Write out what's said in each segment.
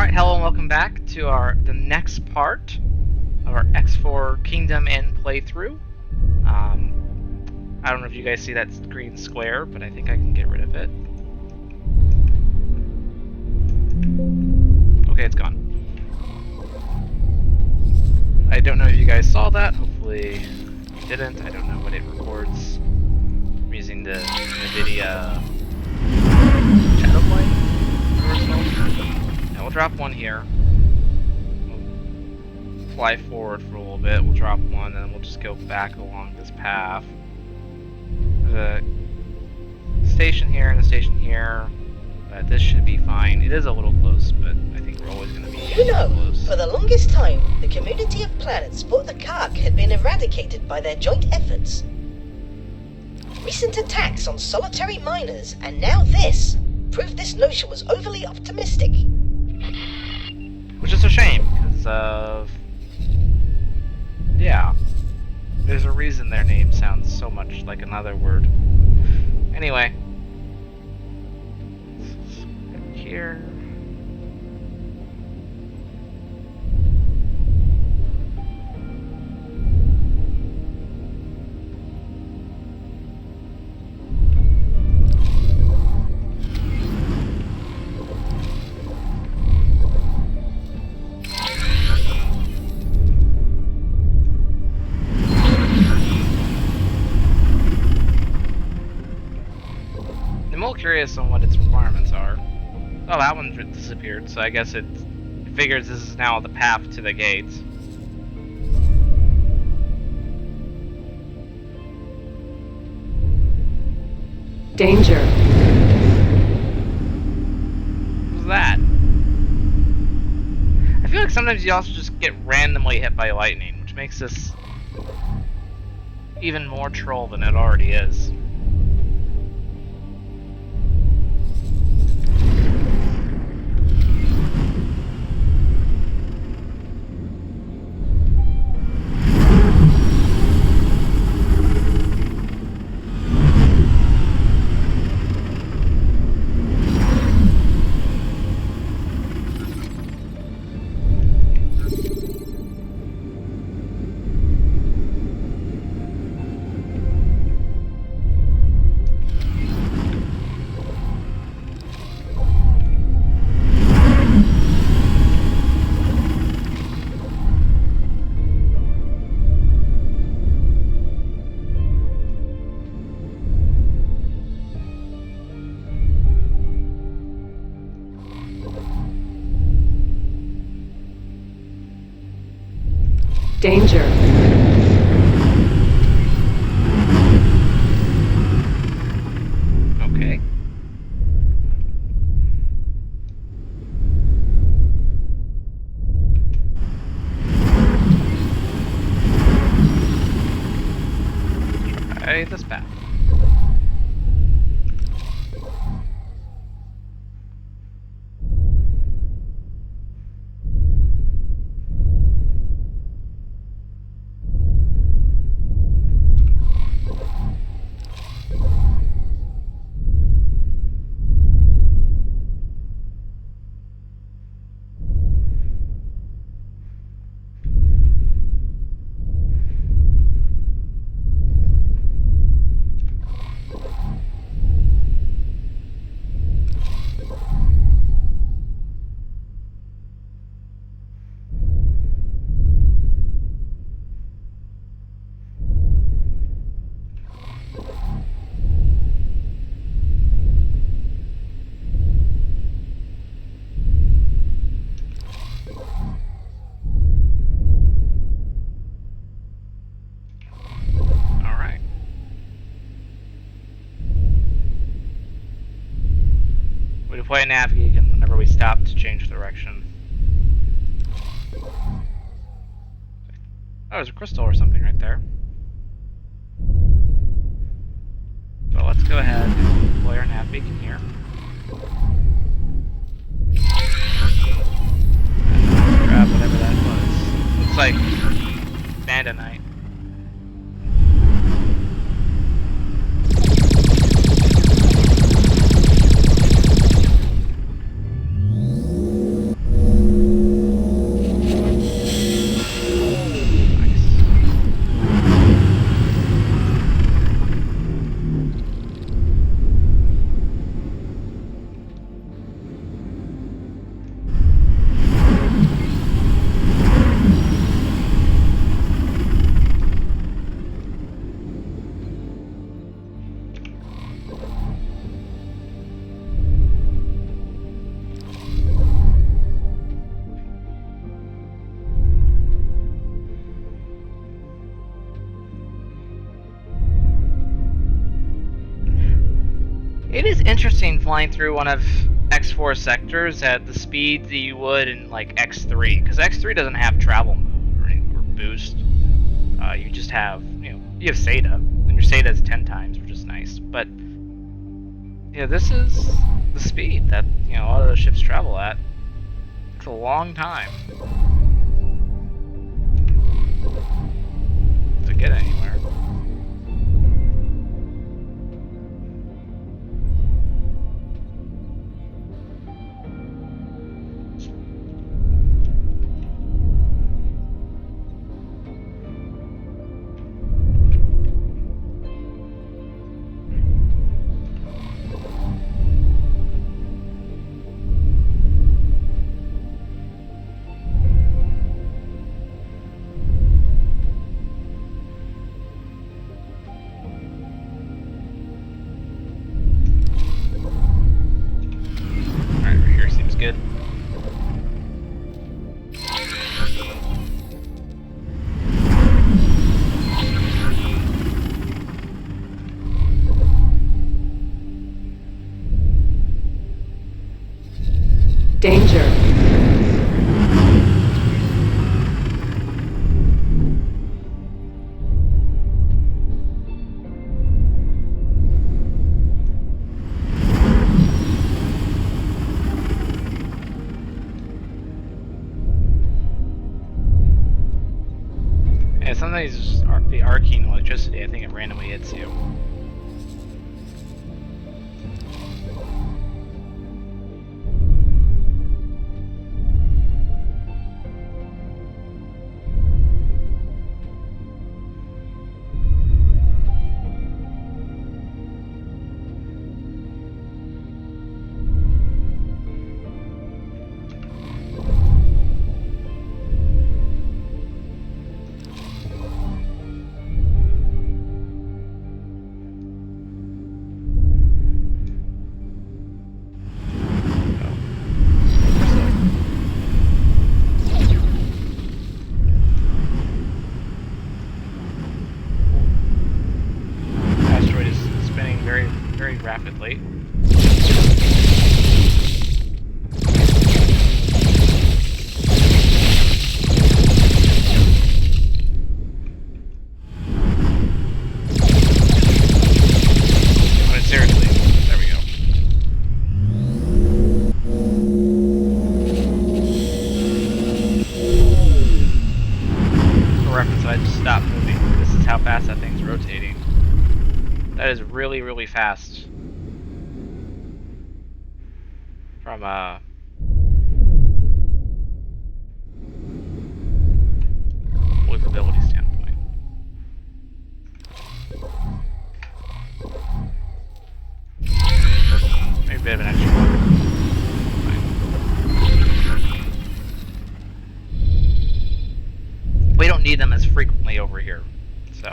Alright, hello and welcome back to the next part of our X4 Kingdom End playthrough. I don't know if you guys see that green square, but I think I can get rid of it. Okay, it's gone. I don't know if you guys saw that, hopefully you didn't. I don't know what it records. I'm using the NVIDIA Shadowplay original. We'll drop one here. We'll fly forward for a little bit. We'll drop one, and then we'll just go back along this path. There's a station here and a station here. This should be fine. It is a little close, but I think we're always going to be close. For the longest time, the community of planets thought the Kark had been eradicated by their joint efforts. Recent attacks on solitary miners, and now this, proved this notion was overly optimistic. Which is a shame, because yeah. There's a reason their name sounds so much like another word. Anyway. Here. Curious on what its requirements are. Oh, that one disappeared, so I guess it figures this is now the path to the gates. Danger. What was that? I feel like sometimes you also just get randomly hit by lightning, which makes this even more troll than it already is. Danger. Okay. Try this path. We deploy a nav beacon whenever we stop to change direction. Oh, there's a crystal or something right there. So let's go ahead and deploy our nav beacon here. And grab whatever that was. Looks like Bandonite. It is interesting flying through one of X4 sectors at the speed that you would in like X3, because X3 doesn't have travel mode or boost. You just have, you have SATA, and your SATA is 10 times, which is nice. But yeah, this is the speed that a lot of those ships travel at. It's a long time to get anywhere. Good. Danger. Yeah, sometimes the arcane electricity, I think it randomly hits you. Very rapidly. I mean, seriously, there we go. For reference, I just stopped moving. This is how fast that thing's rotating. That is really, really fast. From a livability standpoint. Maybe a bit of an extra one. We don't need them as frequently over here, so.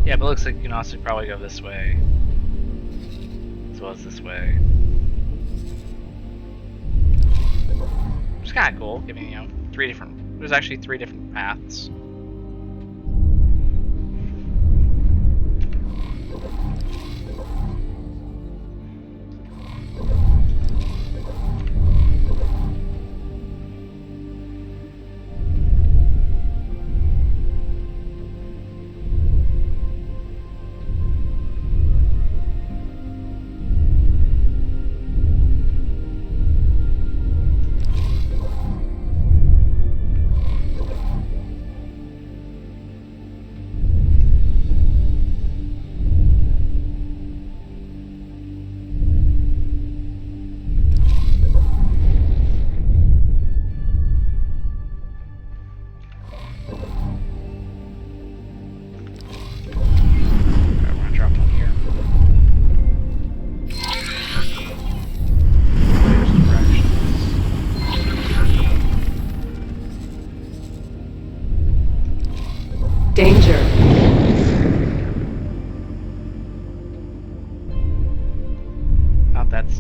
Yeah, but it looks like you can also probably go this way, as well as this way. Which is kind of cool, giving, there's actually 3 different paths.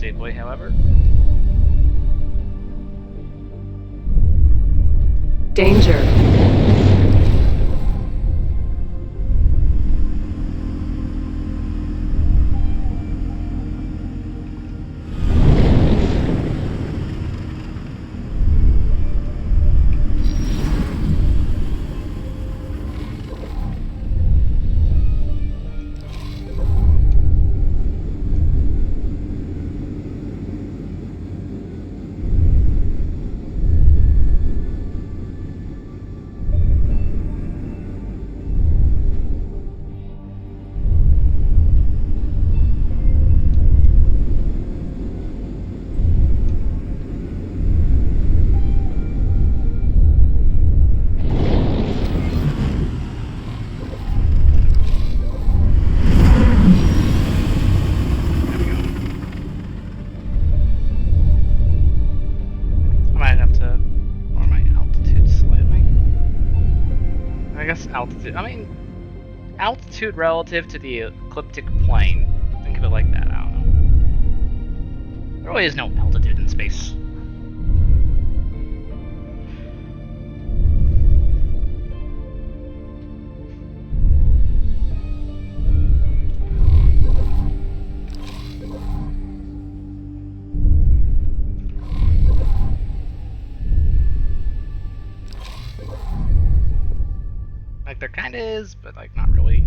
realistically, however. Danger. Altitude. I mean, altitude relative to the ecliptic plane. Think of it like that. I don't know. There really is no altitude in space. Like, there kinda is, but, like, not really.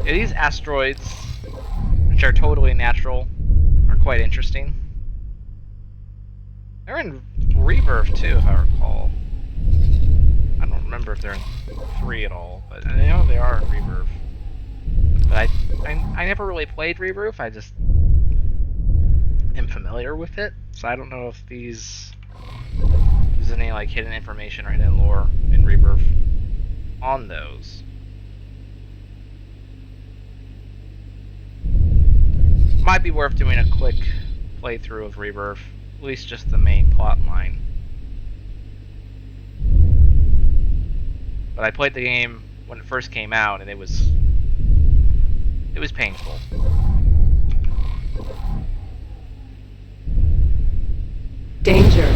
Yeah, these asteroids, which are totally natural, are quite interesting. They're in Rebirth, too, if I recall. I don't remember if they're in 3 at all, but I know they are in Rebirth. But I never really played Rebirth, I just am familiar with it, so I don't know if there's any, like, hidden information or hidden lore in Rebirth on those. Might be worth doing a quick playthrough of Rebirth, at least just the main plot line. But I played the game when it first came out, and it was painful. Danger.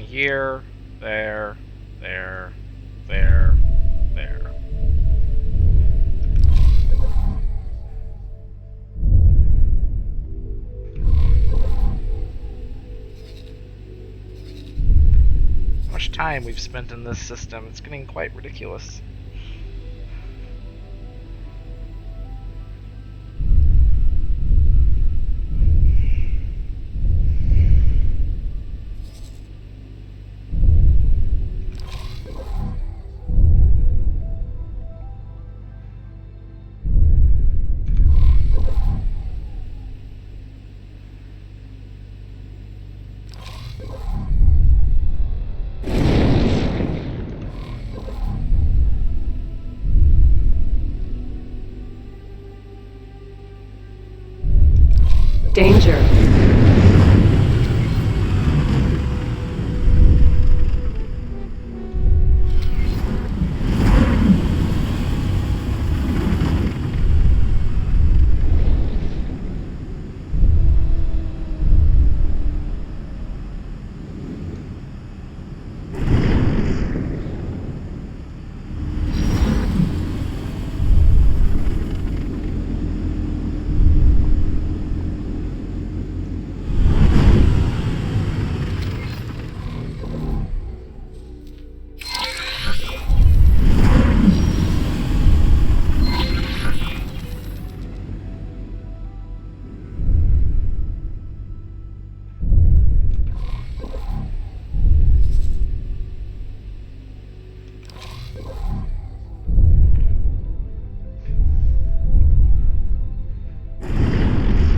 Here, there, there, there, there. How much time we've spent in this system, it's getting quite ridiculous.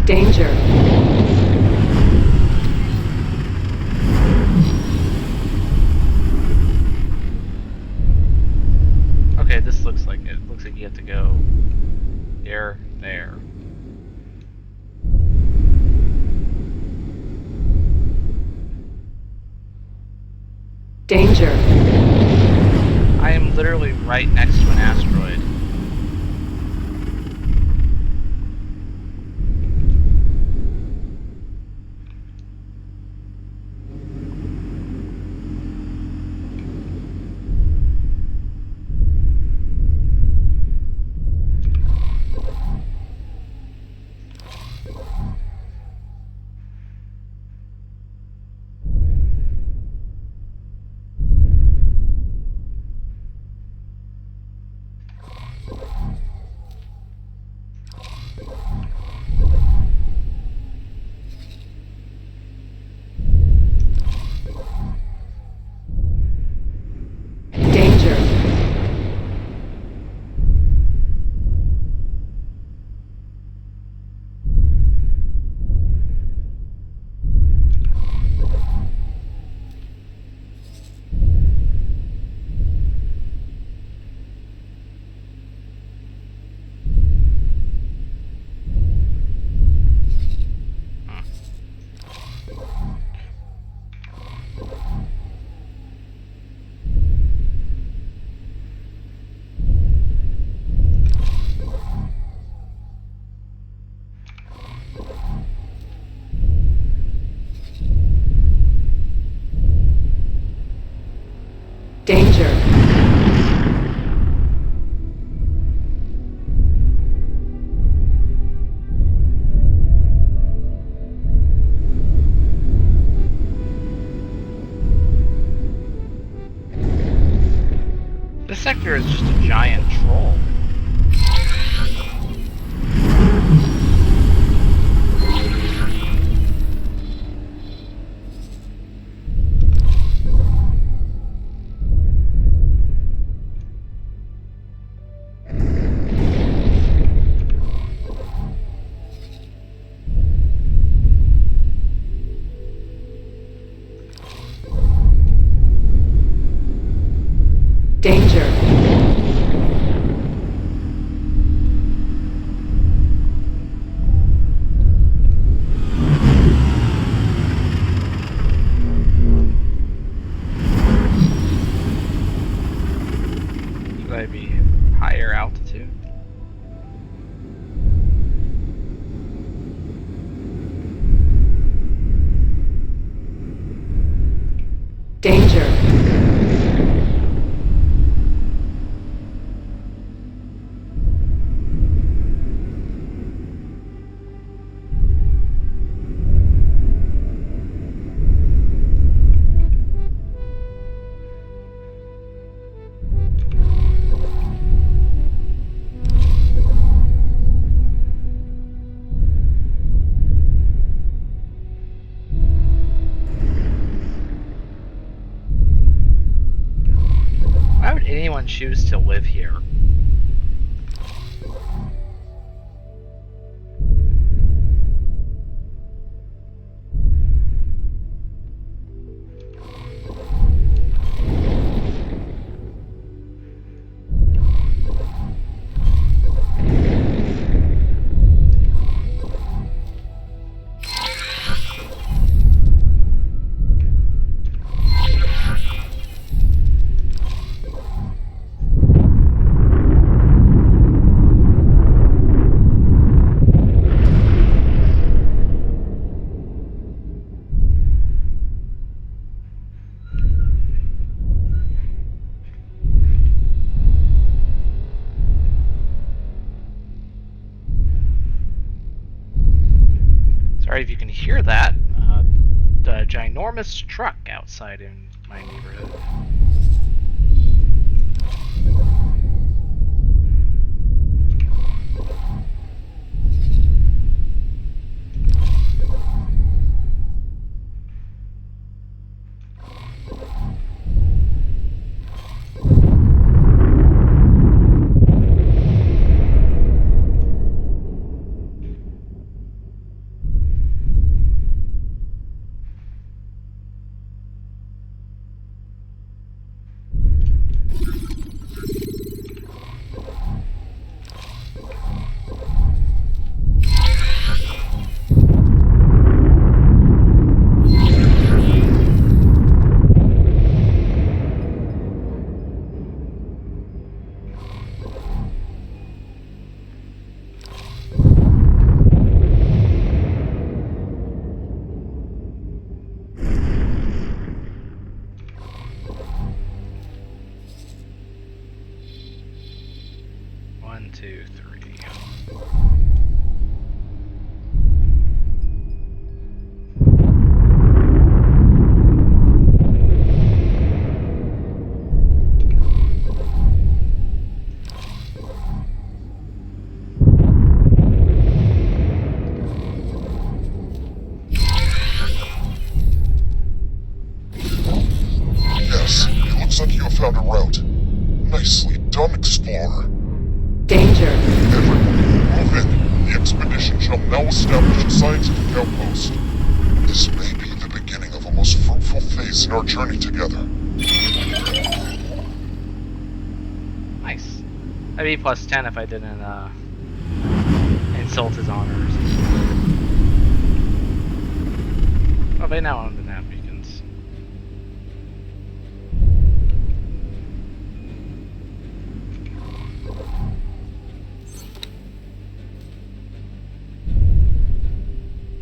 Danger. Okay, this looks like it. Looks like you have to go there. Danger. I am literally right next to an asteroid. Danger. Danger. This sector is just a giant troll. Danger. Should I be higher altitude? Danger. Why would anyone choose to live here? Sorry if you can hear that. The ginormous truck outside in my neighborhood. 1, 2, 3. Yes, it looks like you have found a route. Nicely done, Explorer. Danger. Everyone, move in. The expedition shall now establish a scientific outpost. This may be the beginning of a most fruitful phase in our journey together. Nice. I'd be plus 10 if I didn't insult his honors. Oh, by now I'm the nav beacons.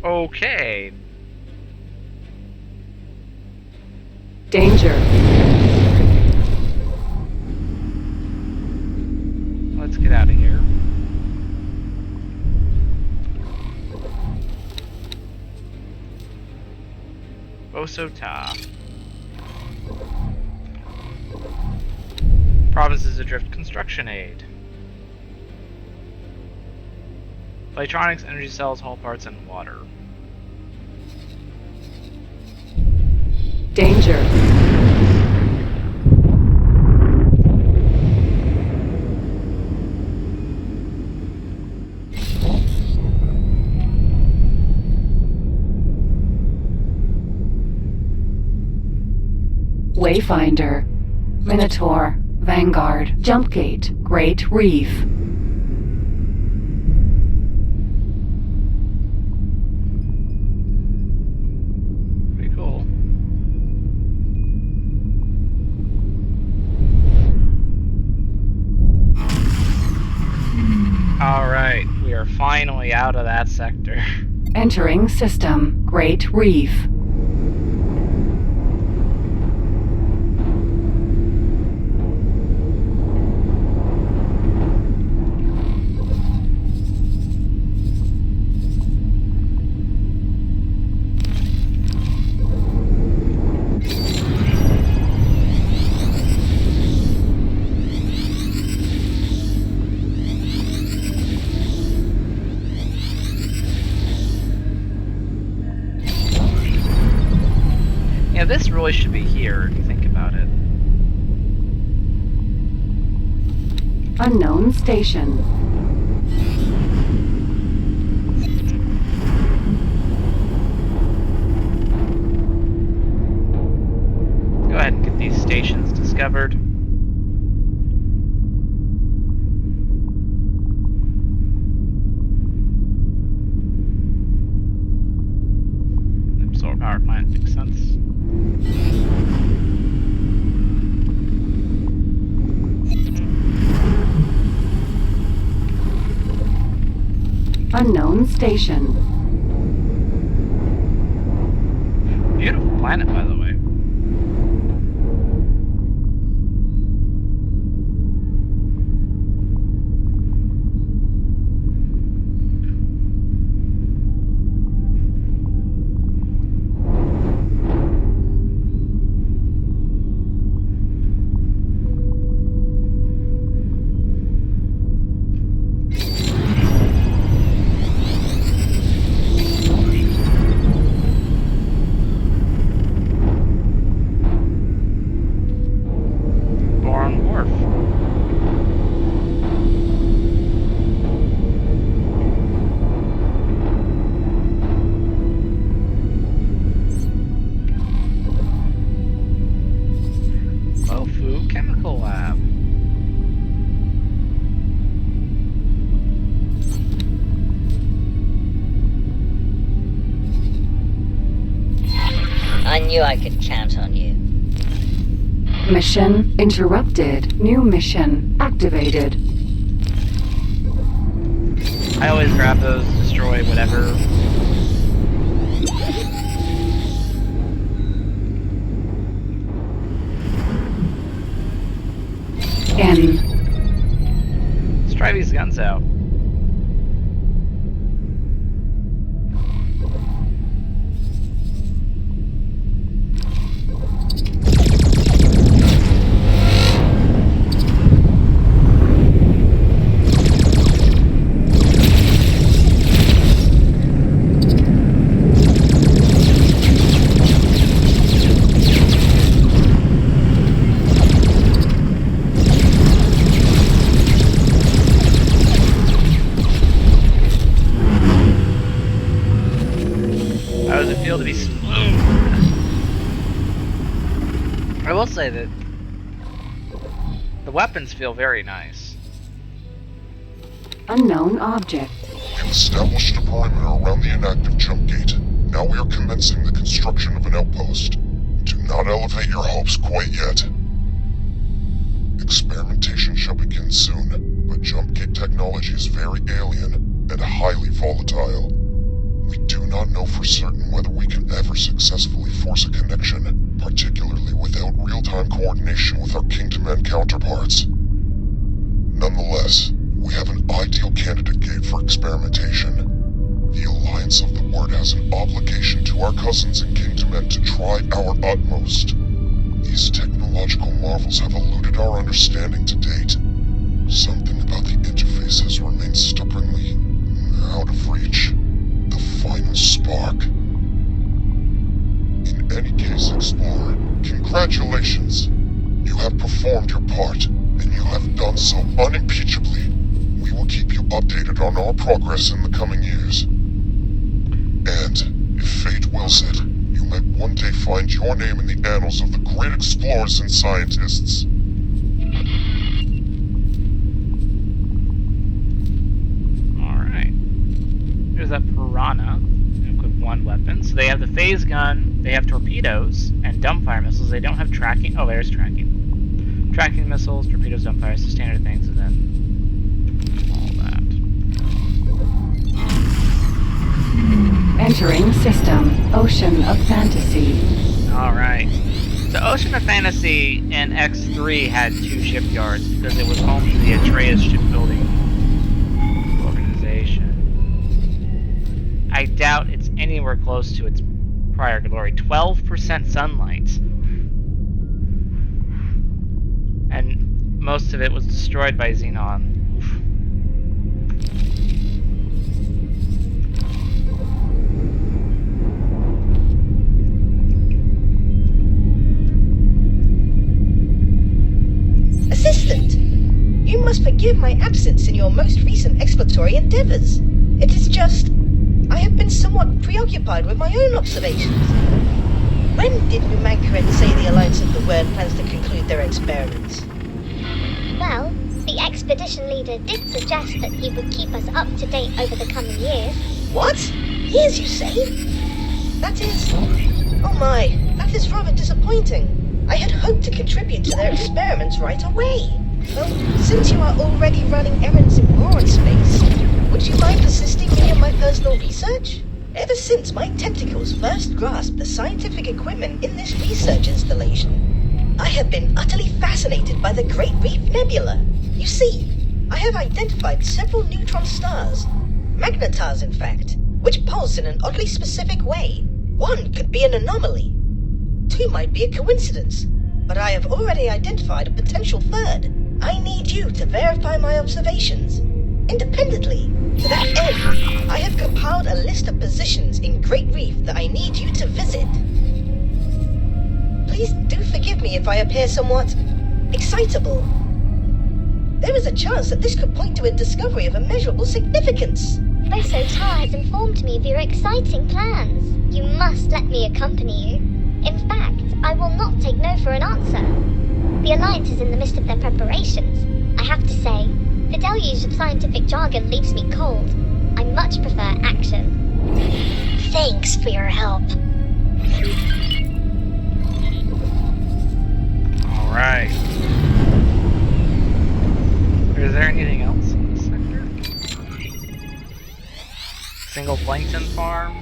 Okay. Danger. Let's get out of here. Osota. Provinces Adrift construction aid. Electronics, energy cells, hull parts, and water. Danger. Wayfinder. Minotaur. Vanguard. Jumpgate. Great Reef. Pretty cool. Alright, we are finally out of that sector. Entering system. Great Reef. Yeah, this really should be here if you think about it. Unknown station. Go ahead and get these stations discovered. Solar power plant makes sense. Unknown station. Beautiful planet, by the way. Boron Wharf. Bofu Chemical Lab. I knew I could count on you. Mission interrupted. New mission activated. I always grab those, destroy whatever. N. try these guns out. How does it feel to be smooth? I will say that the weapons feel very nice. Unknown object. We've established a perimeter around the inactive jump gate. Now we are commencing the construction of an outpost. Do not elevate your hopes quite yet. Experimentation shall begin soon, but jump gate technology is very alien and highly volatile. We do not know for certain whether we can ever successfully force a connection, particularly without real-time coordination with our Kingdom-Man counterparts. Nonetheless, we have an ideal candidate gate for experimentation. The Alliance of the Word has an obligation to our cousins in Kingdom-Men to try our utmost. These technological marvels have eluded our understanding to date. Something about the interface has remained stubbornly out of reach. The final spark. In any case, Explorer, congratulations. You have performed your part, and you have done so unimpeachably. We will keep you updated on our progress in the coming years. And, if fate wills it, you might one day find your name in the annals of the great explorers and scientists. Alright. There's that piranha. With one weapon. So they have the phase gun, they have torpedoes, and dumbfire missiles. They don't have tracking. Oh, there's tracking. Tracking missiles, torpedoes, dumbfires, the standard things, and then all that. Entering system. Ocean of Fantasy. Alright. The Ocean of Fantasy in X3 had 2 shipyards because it was home to the Atreus shipbuilding organization. I doubt it's anywhere close to its prior glory. 12% sunlight. And most of it was destroyed by Xenon. Oof. Assistant, you must forgive my absence in your most recent exploratory endeavors. It is just, I have been somewhat preoccupied with my own observations. When did Numankaran say the Alliance of the Word plans to conclude their experiments? Well, the expedition leader did suggest that he would keep us up to date over the coming years. What? Years, you say? That is... Oh my, that is rather disappointing. I had hoped to contribute to their experiments right away. Well, since you are already running errands in Boron space, would you mind assisting me in my personal research? Ever since my tentacles first grasped the scientific equipment in this research installation, I have been utterly fascinated by the Great Reef Nebula. You see, I have identified several neutron stars, magnetars in fact, which pulse in an oddly specific way. One could be an anomaly. 2 might be a coincidence, but I have already identified a potential third. I need you to verify my observations. Independently, to that end, I have compiled a list of positions in Great Reef that I need you to visit. Please do forgive me if I appear somewhat excitable. There is a chance that this could point to a discovery of immeasurable significance. Boso Tar has informed me of your exciting plans. You must let me accompany you. In fact, I will not take no for an answer. The Alliance is in the midst of their preparations. I have to say, the deluge of scientific jargon leaves me cold. I much prefer action. Thanks for your help. Alright. Is there anything else in this sector? Single plankton farm?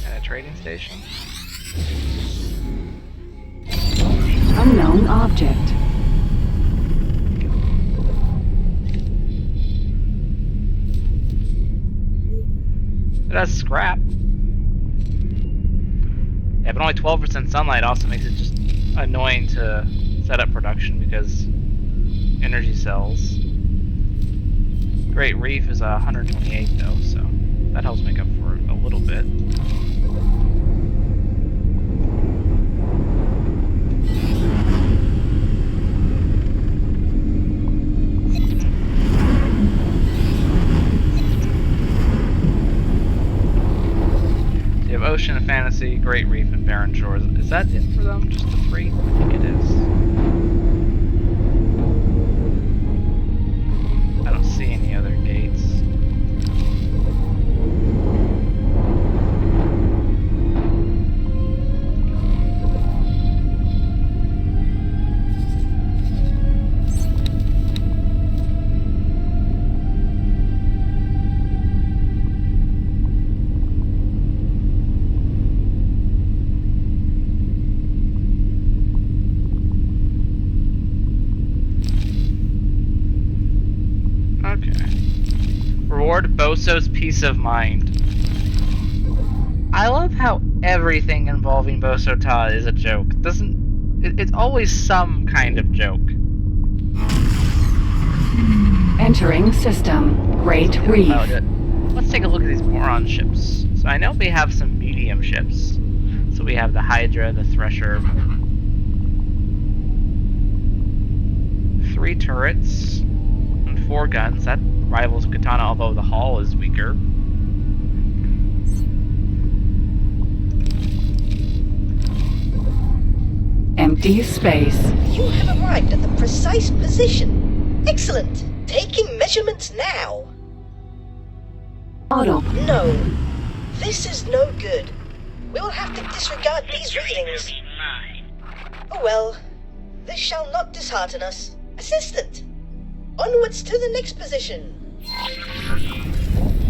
And a trading station? Unknown object. But that's scrap. Yeah, but only 12% sunlight also makes it just annoying to set up production because energy cells. Great Reef is 128 though, so that helps make up for it a little bit. So you have Ocean and Fantasy, Great Reef, and Barren Shores. Is that it for them? Just the 3? I think it is. I don't see any other gates. Reward Boso's peace of mind. I love how everything involving Boso Ta is a joke. It's always some kind of joke. Entering system. Great Reef. Let's take a look at these Boron ships. So I know we have some medium ships. So we have the Hydra, the Thresher. 3 turrets and 4 guns. That rivals Katana, although the hull is weaker. Empty space. You have arrived at the precise position. Excellent. Taking measurements now. Auto. No. This is no good. We will have to disregard these readings. Oh well. This shall not dishearten us. Assistant. Onwards to the next position.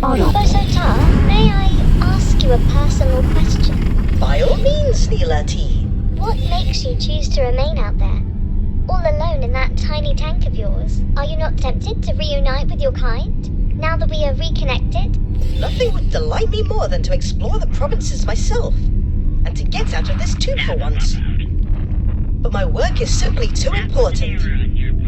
Auto. Boso Ta, may I ask you a personal question? By all means, Neela T. What makes you choose to remain out there? All alone in that tiny tank of yours? Are you not tempted to reunite with your kind? Now that we are reconnected? Nothing would delight me more than to explore the provinces myself, and to get out of this tube for once. But my work is simply too important.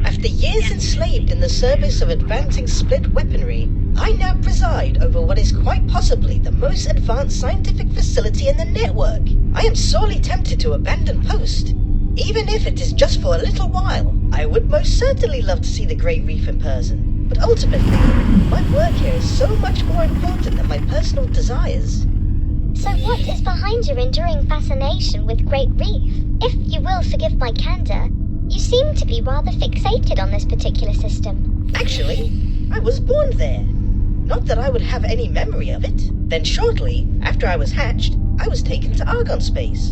After years enslaved in the service of advancing split weaponry, I now preside over what is quite possibly the most advanced scientific facility in the network. I am sorely tempted to abandon post, even if it is just for a little while. I would most certainly love to see the Great Reef in person, but ultimately, my work here is so much more important than my personal desires. So what is behind your enduring fascination with Great Reef? If you will forgive my candor, you seem to be rather fixated on this particular system. Actually, I was born there. Not that I would have any memory of it. Then shortly, after I was hatched, I was taken to Argon space.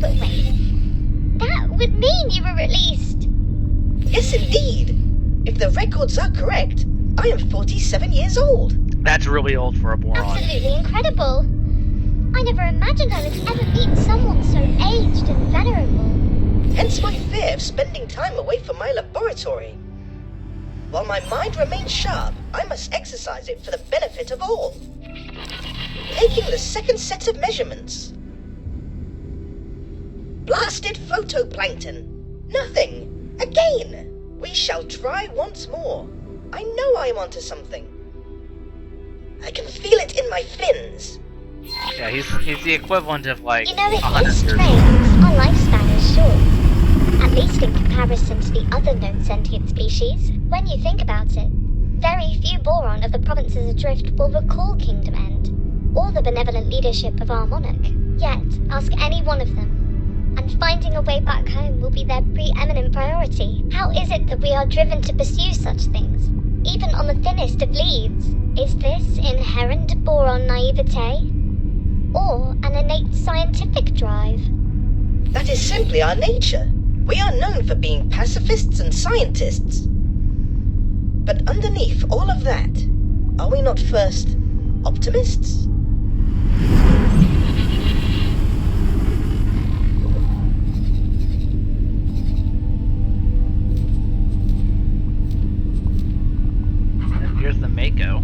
But wait, that would mean you were released. Yes, indeed. If the records are correct, I am 47 years old. That's really old for a Boron. Absolutely incredible. I never imagined I would ever meet someone so aged and venerable. Hence my fear of spending time away from my laboratory. While my mind remains sharp, I must exercise it for the benefit of all. Taking the second set of measurements. Blasted photoplankton. Nothing. Again. We shall try once more. I know I am onto something. I can feel it in my fins. Yeah, he's the equivalent of like You know, it 100 is years strange. old. Our lifespan is short. At least in comparison to the other known sentient species. When you think about it, very few Boron of the provinces adrift will recall Kingdom End, or the benevolent leadership of our monarch. Yet, ask any one of them, and finding a way back home will be their preeminent priority. How is it that we are driven to pursue such things, even on the thinnest of leads? Is this inherent Boron naivete, or an innate scientific drive? That is simply our nature. We are known for being pacifists and scientists. But underneath all of that, are we not first optimists? And here's the Mako.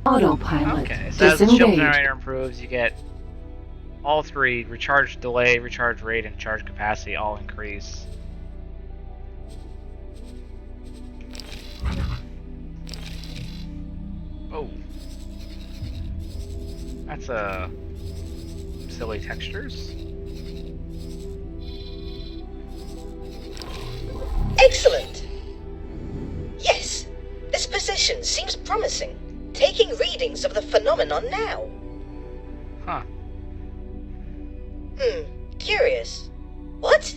Autopilot. Okay, so as the shield Disengaged. generator improves, you get all three: recharge delay, recharge rate, and charge capacity all increase. Oh, that's silly textures. Excellent! Yes, this position seems promising. Taking readings of the phenomenon now. Huh. Curious. What?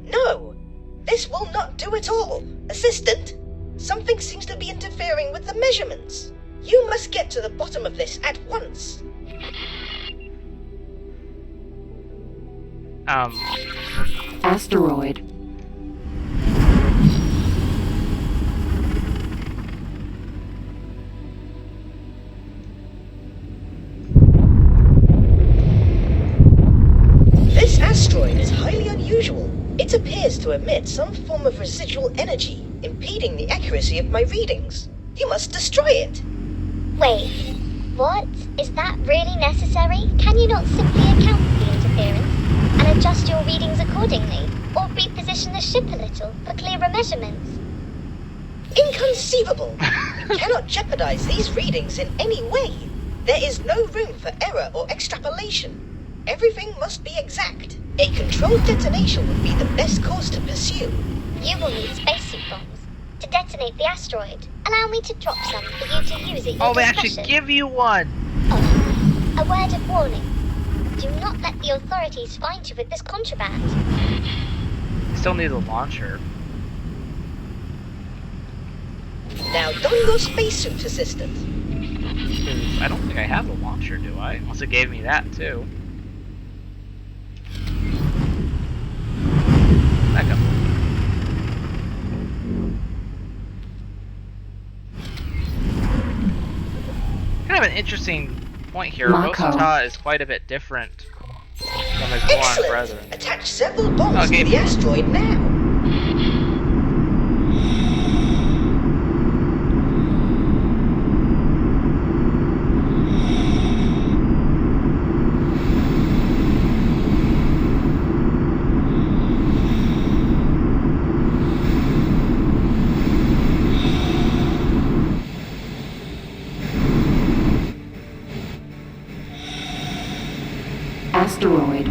No, this will not do at all. Assistant, something seems to be interfering with the measurements. You must get to the bottom of this at once. Asteroid. This asteroid is highly unusual. It appears to emit some form of residual energy, impeding the accuracy of my readings. You must destroy it. Wait, what? Is that really necessary? Can you not simply account for the interference and adjust your readings accordingly? Or reposition the ship a little for clearer measurements? Inconceivable! You cannot jeopardize these readings in any way. There is no room for error or extrapolation. Everything must be exact. A controlled detonation would be the best course to pursue. You will need spacesuit bombs to detonate the asteroid. Allow me to drop some for you to use at your Oh, they discretion. actually give you one! Oh, a word of warning. Do not let the authorities find you with this contraband. You still need a launcher. Now don your spacesuit, Assistant. 'Cause I don't think I have a launcher, do I? Unless it gave me that too. Back up. Kind of an interesting point here. Mako. Rosata is quite a bit different from his Boron Excellent! Brethren. Attach several bombs Okay. to the asteroid now. Asteroid.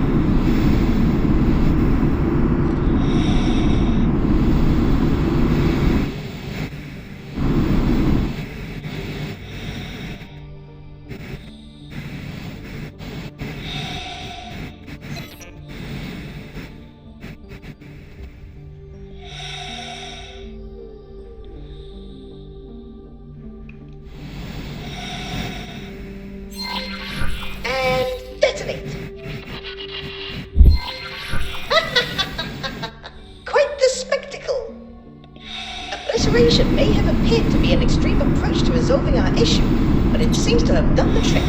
And detonate. Quite the spectacle. Obliteration may have appeared to be an extreme approach to resolving our issue, but it seems to have done the trick.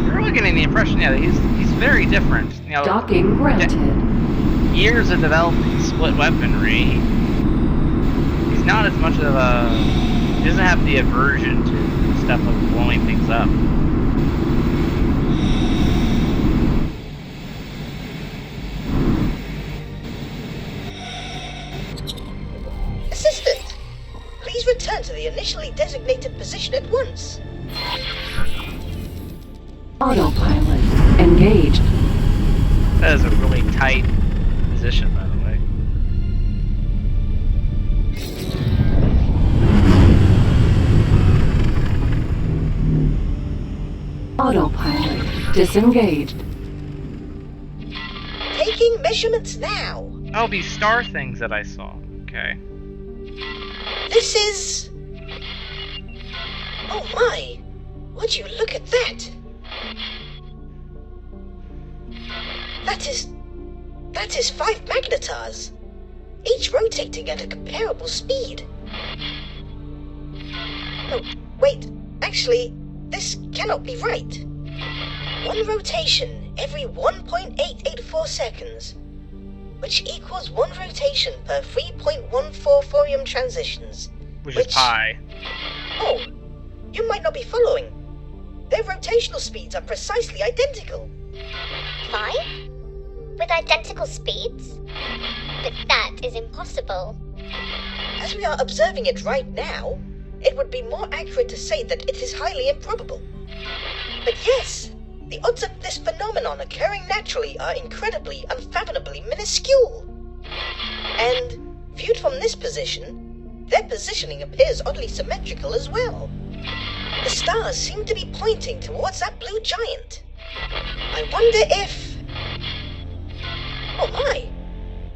You're really getting the impression, yeah, that he's very different. You know, Docking granted. years of developing split weaponry. He's not as much of a. He doesn't have the aversion to stuff like blowing things up. Assistant, please return to the initially designated position at once. Autopilot. Engaged. That is a really tight position, by the way. Autopilot. Disengaged. Taking measurements now. Oh, these star things that I saw. Okay. This is... Oh my! Would you look at that? That is 5 magnetars, each rotating at a comparable speed. Oh, wait, actually, this cannot be right. One rotation every 1.884 seconds, which equals one rotation radiation per 3.14 thorium transitions. Which is pi. Oh, you might not be following. Their rotational speeds are precisely identical. 5? With identical speeds? But that is impossible. As we are observing it right now, it would be more accurate to say that it is highly improbable. But yes, the odds of this phenomenon occurring naturally are incredibly, unfathomably minuscule. And, viewed from this position, their positioning appears oddly symmetrical as well. The stars seem to be pointing towards that blue giant. I wonder if... Oh my!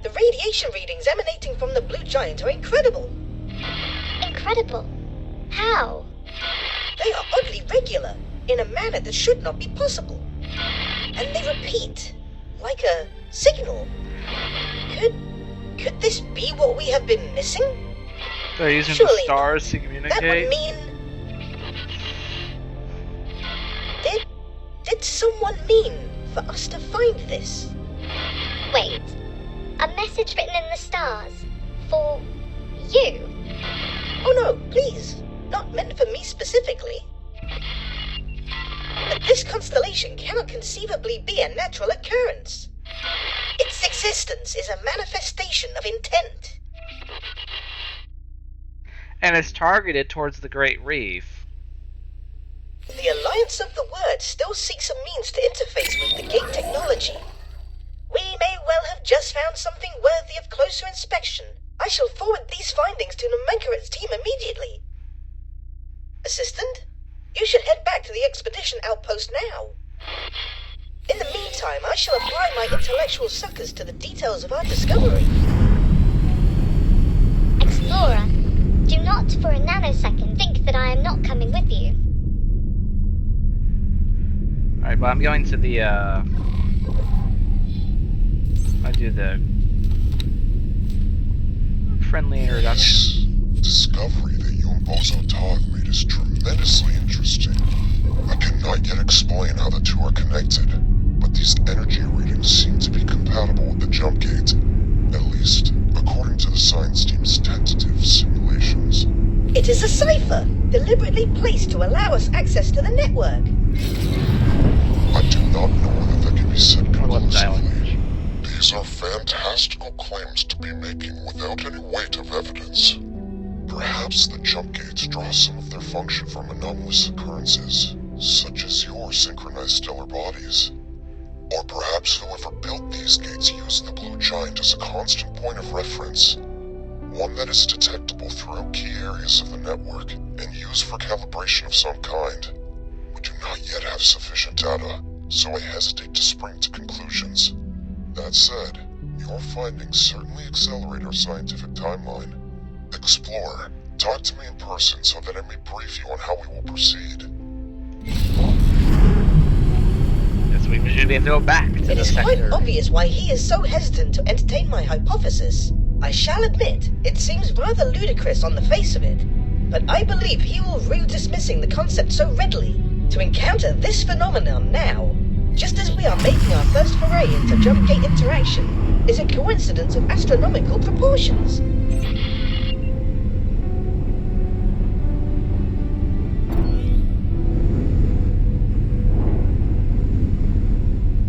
The radiation readings emanating from the blue giant are incredible. Incredible. How? They are oddly regular, in a manner that should not be possible. And they repeat, like a signal. Could this be what we have been missing? They're using Surely the stars to That would communicate. mean... Did someone mean for us to find this? Wait. A message written in the stars. For you? Oh no, please. Not meant for me specifically. But this constellation cannot conceivably be a natural occurrence. Its existence is a manifestation of intent. And it's targeted towards the Great Reef. The Alliance of the Word still seeks a means to interface with the gate technology. We may well have just found something worthy of closer inspection. I shall forward these findings to Nomenkla's team immediately. Assistant, you should head back to the expedition outpost now. In the meantime, I shall apply my intellectual suckers to the details of our discovery. Explorer, do not for a nanosecond think that I am not coming with you. Alright, but I'm going to the, I do the friendly introduction. This discovery that you and Bozo Todd made is tremendously interesting. I cannot yet explain how the two are connected, but these energy readings seem to be compatible with the jump gate, at least according to the science team's tentative simulations. It is a cipher, deliberately placed to allow us access to the network. I do not know whether that can be said I love dialogue. conclusively. These are fantastical claims to be making without any weight of evidence. Perhaps the jump gates draw some of their function from anomalous occurrences, such as your synchronized stellar bodies. Or perhaps whoever built these gates used the blue giant as a constant point of reference, one that is detectable throughout key areas of the network and used for calibration of some kind. We do not yet have sufficient data, so I hesitate to spring to conclusions. That said, your findings certainly accelerate our scientific timeline. Explorer, talk to me in person so that I may brief you on how we will proceed. Yes, we should be able to go back to It the is quite sector. obvious why he is so hesitant to entertain my hypothesis. I shall admit, it seems rather ludicrous on the face of it, but I believe he will rue dismissing the concept so readily. To encounter this phenomenon now, just as we are making our first foray into jump gate interaction, is a coincidence of astronomical proportions.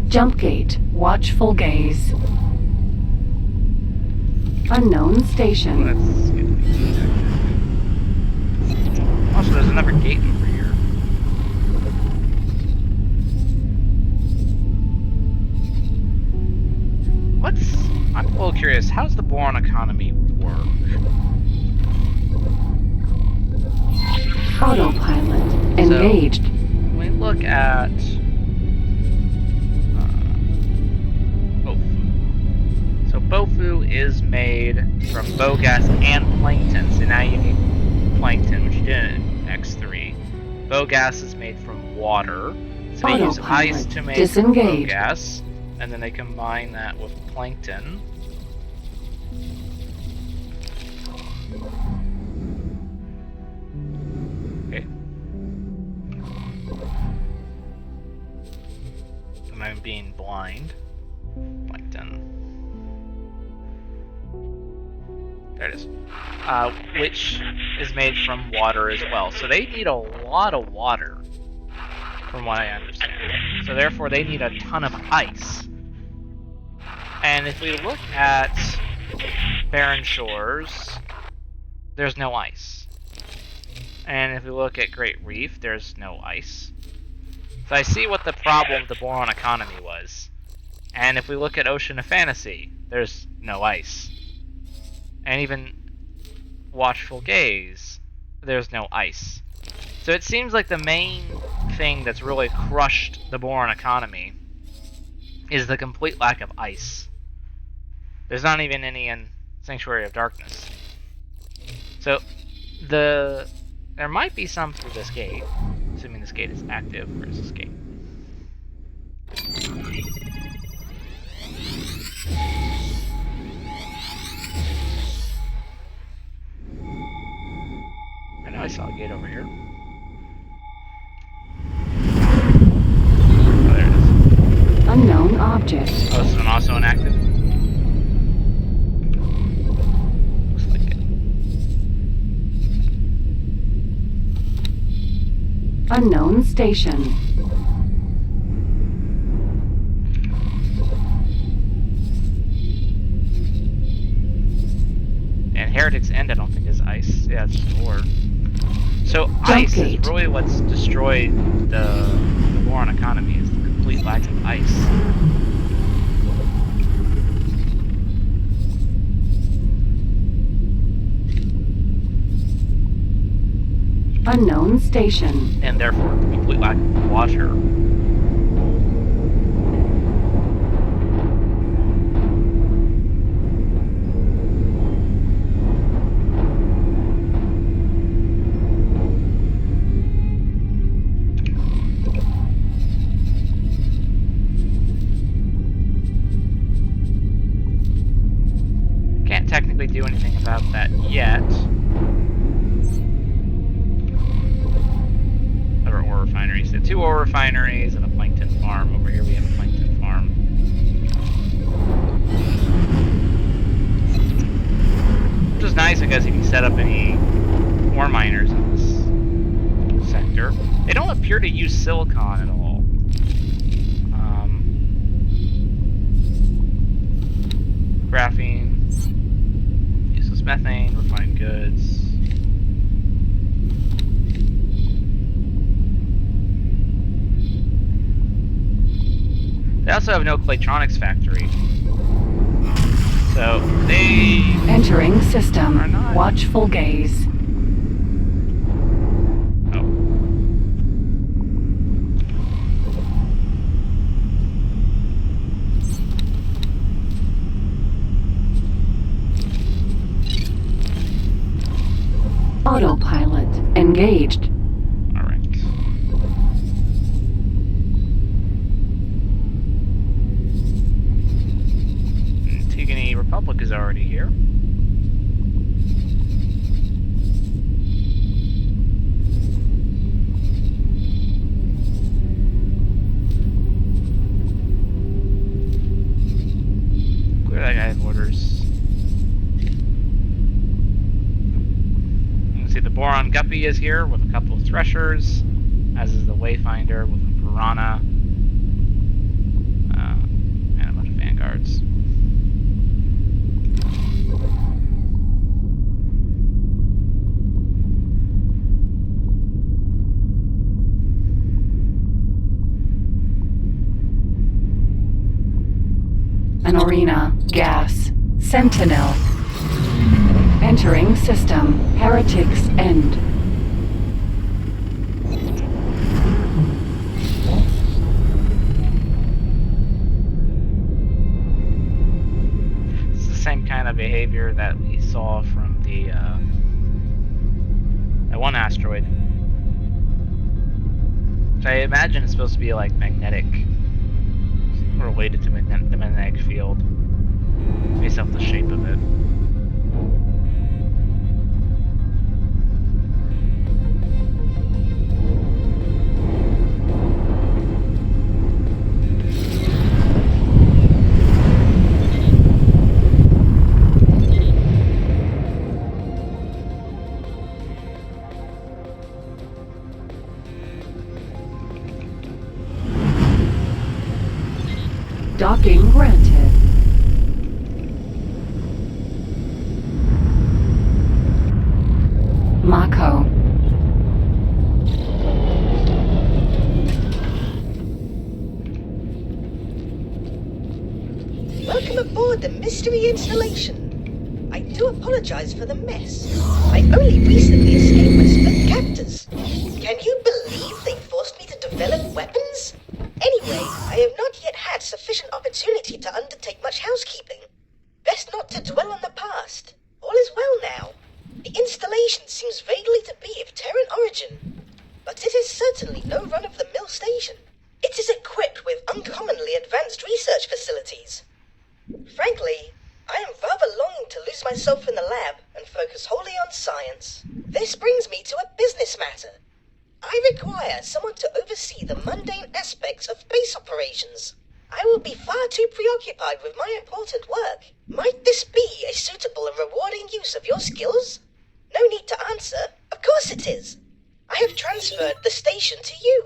Jump gate. Watchful gaze. Unknown station. Let's get detected. Also, there's another gate over here. I'm a little curious, how's the Boron economy work? Autopilot engaged. When we look at Bofu. So Bofu is made from biogas and plankton, so now you need plankton, which you did in X3. Biogas is made from water, so they use ice to make Disengage. biogas, and then they combine that with plankton. Okay. Am I being blind? Plankton. There it is. Which is made from water as well. So they need a lot of water, from what I understand. So therefore they need a ton of ice. And if we look at barren shores, there's no ice. And if we look at Great Reef, there's no ice. So I see what the problem with the Boron economy was. And if we look at Ocean of Fantasy, there's no ice. And even Watchful Gaze, there's no ice. So it seems like the main thing that's really crushed the Boron economy is the complete lack of ice. There's not even any in Sanctuary of Darkness. So there might be some through this gate, assuming this gate is active. Where is this gate? I know I saw a gate over here. Oh, there it is. Unknown object. Oh, this one also inactive? Looks like it. Unknown station. And Heretic's End, I don't think is ice. Yeah, it's just ore. So ice is really what's destroyed the Boron economy, is the complete lack of ice. Unknown station. And therefore the complete lack of water. Can't technically do anything about that yet. Other ore refineries. So 2 ore refineries and a plankton farm. Over here we have a plankton farm. Which is nice because if you set up any ore miners in this sector, they don't appear to use silicon at all. Graphene, useless methane, refined goods. They also have no Claytronics factory. So they Entering system. are not. Watchful gaze. Oh. Autopilot engaged. Alright. Antigone Republic is already here. Clear that guy's orders. You can see the Boron Guppy is here with a couple of Threshers, as is the Wayfinder with a Piranha, and a bunch of Vanguards. An arena. Gas. Sentinel. Entering system. Heretic's End. It's the same kind of behavior that we saw from the that one asteroid, which I imagine is supposed to be like magnetic, related to the magnetic field, based off the shape of it. Mako. Welcome aboard the mystery installation. I do apologize for the mess. I only recently escaped my split captors. Can you believe they forced me to develop weapons? Anyway, I have not yet had sufficient opportunity to undertake much housekeeping. Best not to dwell on the past. All is well now. The installation seems vaguely to be of Terran origin, but it is certainly no run-of-the-mill station. It is equipped with uncommonly advanced research facilities. Frankly, I am rather longing to lose myself in the lab and focus wholly on science. This brings me to a business matter. I require someone to oversee the mundane aspects of base operations. I will be far too preoccupied with my important work. Might this be a suitable and rewarding use of your skills? No need to answer. Of course it is. I have transferred the station to you.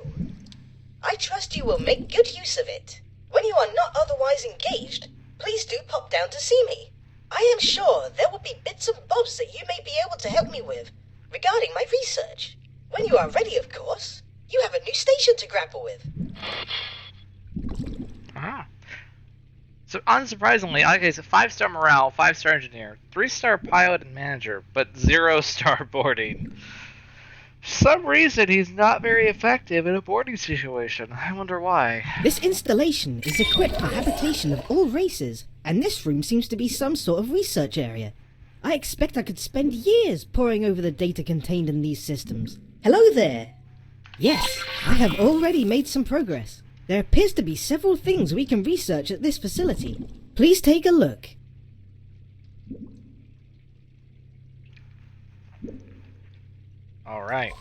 I trust you will make good use of it. When you are not otherwise engaged, please do pop down to see me. I am sure there will be bits and bobs that you may be able to help me with regarding my research. When you are ready, of course. You have a new station to grapple with. Ah. So unsurprisingly, okay, so 5-star morale, 5-star engineer, 3-star pilot and manager, but 0-star boarding. For some reason, he's not very effective in a boarding situation. I wonder why. This installation is equipped for habitation of all races, and this room seems to be some sort of research area. I expect I could spend years poring over the data contained in these systems. Hello there! Yes, I have already made some progress. There appears to be several things we can research at this facility. Please take a look. Alright.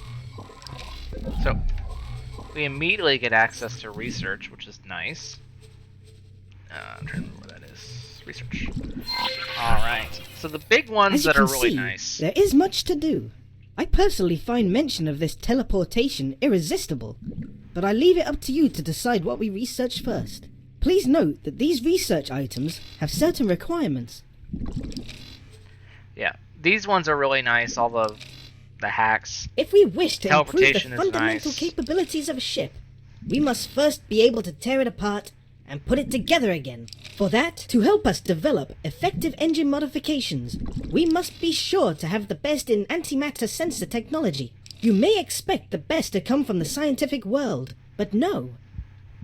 So, we immediately get access to research, which is nice. I'm trying to remember what that is. Research. Alright. So the big ones As you that are can really see, nice. there is much to do. I personally find mention of this teleportation irresistible, but I leave it up to you to decide what we research first. Please note that these research items have certain requirements. Yeah, these ones are really nice, all the hacks. If we wish to improve the Teleportation is fundamental nice. capabilities of a ship, we must first be able to tear it apart and put it together again. For that, to help us develop effective engine modifications, we must be sure to have the best in antimatter sensor technology. You may expect the best to come from the scientific world, but no.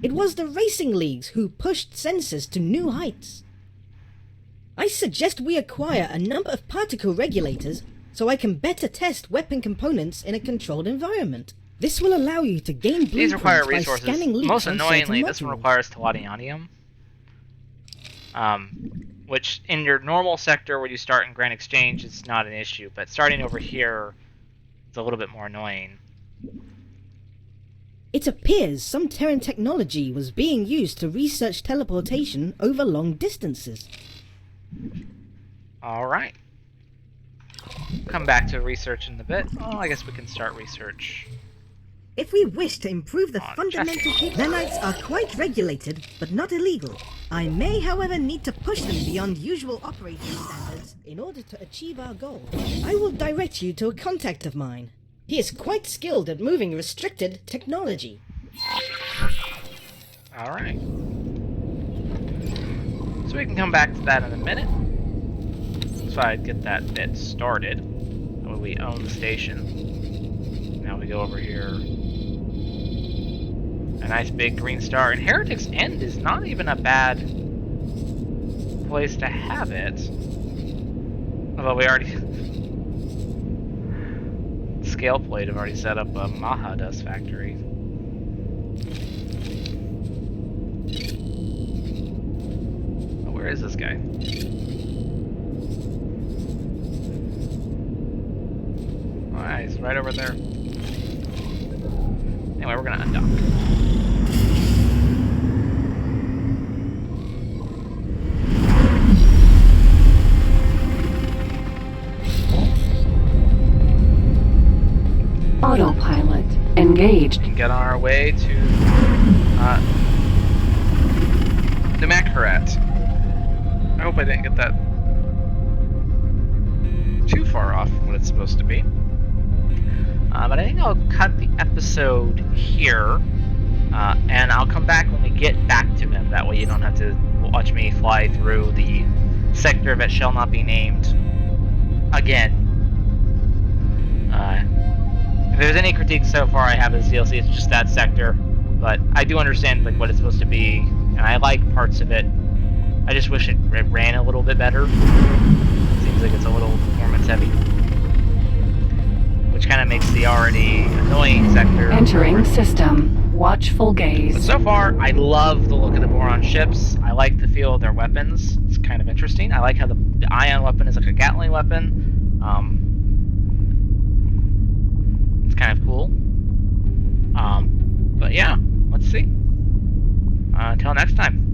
It was the racing leagues who pushed sensors to new heights. I suggest we acquire a number of particle regulators so I can better test weapon components in a controlled environment. This will allow you to gain These require blueprints by resources. scanning leaks Most on annoyingly, certain this one modules. requires Teladionium. Which in your normal sector where you start in Grand Exchange is not an issue, but starting over here is a little bit more annoying. It appears some Terran technology was being used to research teleportation over long distances. Alright. Come back to research in a bit. Oh, I guess we can start research. If we wish to improve the On fundamental Jesse. nanites are quite regulated, but not illegal. I may, however, need to push them beyond usual operating standards in order to achieve our goal. I will direct you to a contact of mine. He is quite skilled at moving restricted technology. Alright. So we can come back to that in a minute. So I'd get that bit started. That way we own the station. Now we go over here. A nice big green star. And Heretic's End is not even a bad place to have it. Although we already... Scale Plate have already set up a Maha Dust factory. Oh, where is this guy? Alright, he's right over there. Anyway, we're gonna undock. Autopilot engaged. And get on our way to Nemakarat. I hope I didn't get that too far off from what it's supposed to be. But I think I'll cut the episode here, and I'll come back when we get back to him. That way you don't have to watch me fly through the sector that shall not be named again. If there's any critique so far I have of this DLC, it's just that sector. But I do understand like what it's supposed to be, and I like parts of it. I just wish it ran a little bit better. It seems like it's a little performance heavy, which kind of makes the already annoying sector. Entering system. Watchful But gaze. so far, I love the look of the Boron ships. I like the feel of their weapons. It's kind of interesting. I like how the ion weapon is like a Gatling weapon. It's kind of cool. But yeah, let's see. Until next time.